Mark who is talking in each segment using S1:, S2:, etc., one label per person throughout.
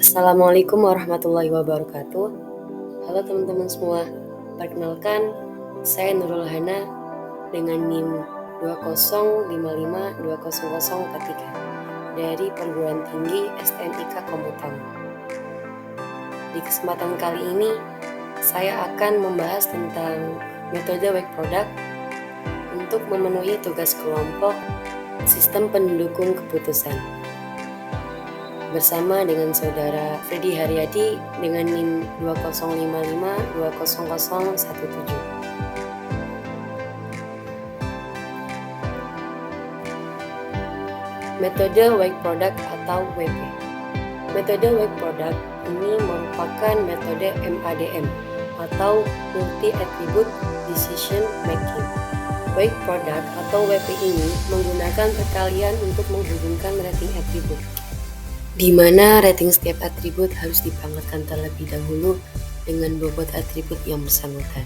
S1: Assalamualaikum warahmatullahi wabarakatuh. Halo teman-teman semua, perkenalkan saya Nurul Hana dengan NIM 2055200043 dari Perguruan Tinggi STMIK Komputer. Di kesempatan kali ini saya akan membahas tentang metode work product untuk memenuhi tugas kelompok sistem pendukung keputusan bersama dengan saudara Freddy Haryadi dengan NIM 2055200017. Metode work product atau WP. Metode work product ini merupakan metode MADM atau Multi Attribute Decision Making. Work product atau WP ini menggunakan perkalian untuk menghubungkan rating atribut, di mana rating setiap atribut harus dipangkatkan terlebih dahulu dengan bobot atribut yang bersangkutan.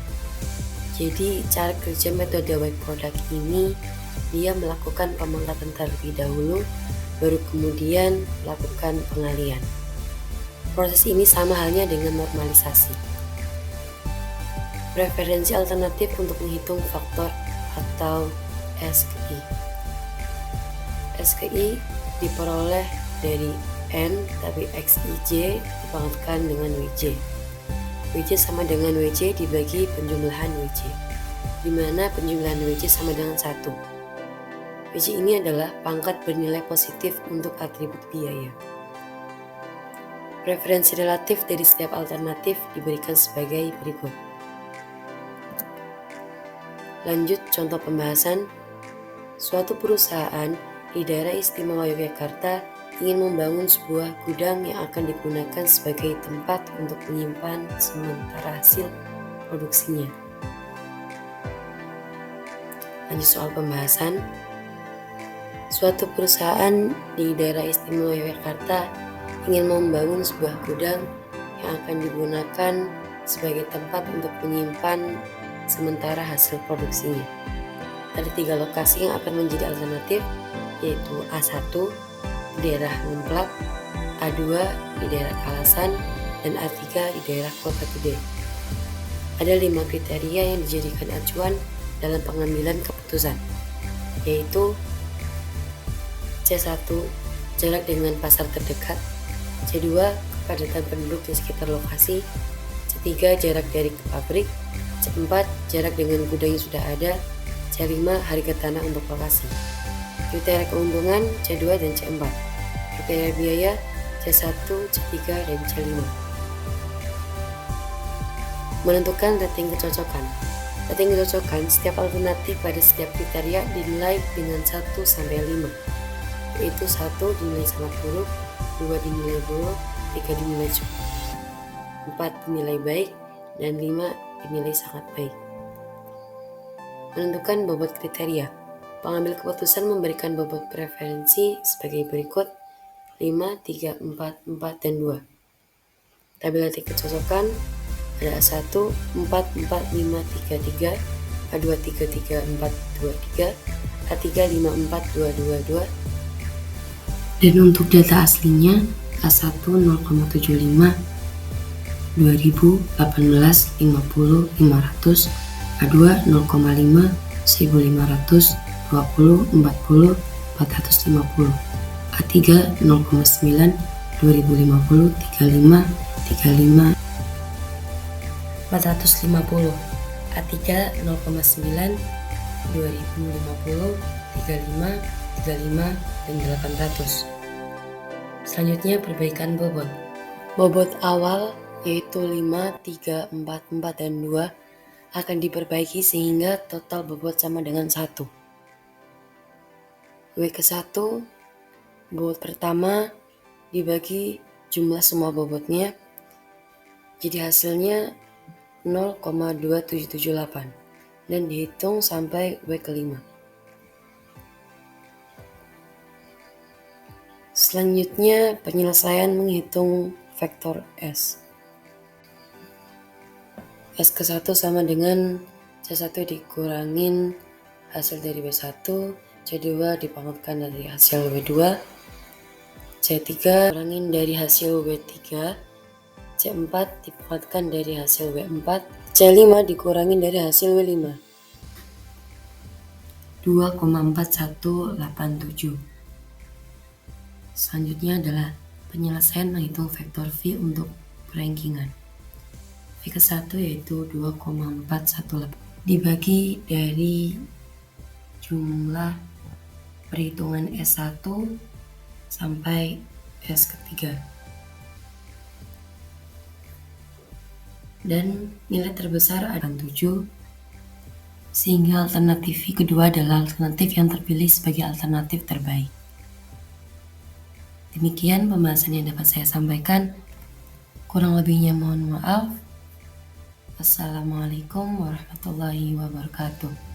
S1: Jadi cara kerja metode work product ini, dia melakukan pemangkatan terlebih dahulu, baru kemudian melakukan pengalian. Proses ini sama halnya dengan normalisasi. Preferensi alternatif untuk menghitung faktor atau SKI. SKI diperoleh dari N, tapi XIJ dipangkatkan dengan WJ. WJ sama dengan WJ dibagi penjumlahan WJ, di mana penjumlahan WJ sama dengan 1. WJ ini adalah pangkat bernilai positif untuk atribut biaya. Preferensi relatif dari setiap alternatif diberikan sebagai berikut. Lanjut contoh pembahasan. Suatu perusahaan di daerah istimewa Yogyakarta ingin membangun sebuah gudang yang akan digunakan sebagai tempat untuk menyimpan sementara hasil produksinya. Lanjut soal pembahasan. Suatu perusahaan di daerah istimewa Yogyakarta ingin membangun sebuah gudang yang akan digunakan sebagai tempat untuk menyimpan sementara hasil produksinya. Ada 3 lokasi yang akan menjadi alternatif, yaitu A1 di daerah Ngemplak, A2 di daerah Kalasan, dan A3 di daerah Kota Gede. Ada 5 kriteria yang dijadikan acuan dalam pengambilan keputusan, yaitu C1 jarak dengan pasar terdekat, C2 kepadatan penduduk di sekitar lokasi, C3 jarak dari pabrik, C4 jarak dengan gudang yang sudah ada, C5 harga tanah untuk lokasi. Kriteria keuntungan C2 dan C4. Kriteria biaya C1, C3, dan C5. Menentukan rating kecocokan. Rating kecocokan setiap alternatif pada setiap kriteria dinilai dengan 1 sampai 5, yaitu 1 dinilai sangat buruk, 2 dinilai buruk, 3 dinilai cukup, 4 dinilai baik, dan 5 dinilai sangat baik. Menentukan bobot kriteria. Pengambil keputusan memberikan bobot preferensi sebagai berikut: 5, 3, 4, 4, dan 2. Tabel rating kecocokan ada A1, 4, 4, 5, 3, 3, A2, 3, 3, 4, 2, 3, A3, 5, 4, 2, 2, 2. Dan untuk data aslinya A1 0,75, 2000, 18, 50, 500, A2 0,5, 1500, 20, 40, 450, A3 0,9, 2050, 35, 35, 450, A3 0,9, 2050, 35, 35, dan 800. Selanjutnya perbaikan bobot. Bobot awal yaitu 5, 3, 4, 4, dan 2 akan diperbaiki sehingga total bobot sama dengan 1. W ke 1, bobot pertama dibagi jumlah semua bobotnya, jadi hasilnya 0,2778 dan dihitung sampai W ke 5. Selanjutnya penyelesaian menghitung vektor S. S ke 1 sama dengan C1 dikurangin hasil dari W1, C2 dipangkatkan dari hasil W2, C3 dikurangin dari hasil W3, C4 dipangkatkan dari hasil W4, C5 dikurangin dari hasil W5. 2,4187. Selanjutnya adalah penyelesaian menghitung vektor V untuk perankingan. V ke 1 yaitu 2,418 dibagi dari jumlah perhitungan S1 sampai S ketiga. Dan nilai terbesar ada 7, sehingga alternatif V kedua adalah alternatif yang terpilih sebagai alternatif terbaik. Demikian pembahasan yang dapat saya sampaikan. Kurang lebihnya mohon maaf. Assalamualaikum warahmatullahi wabarakatuh.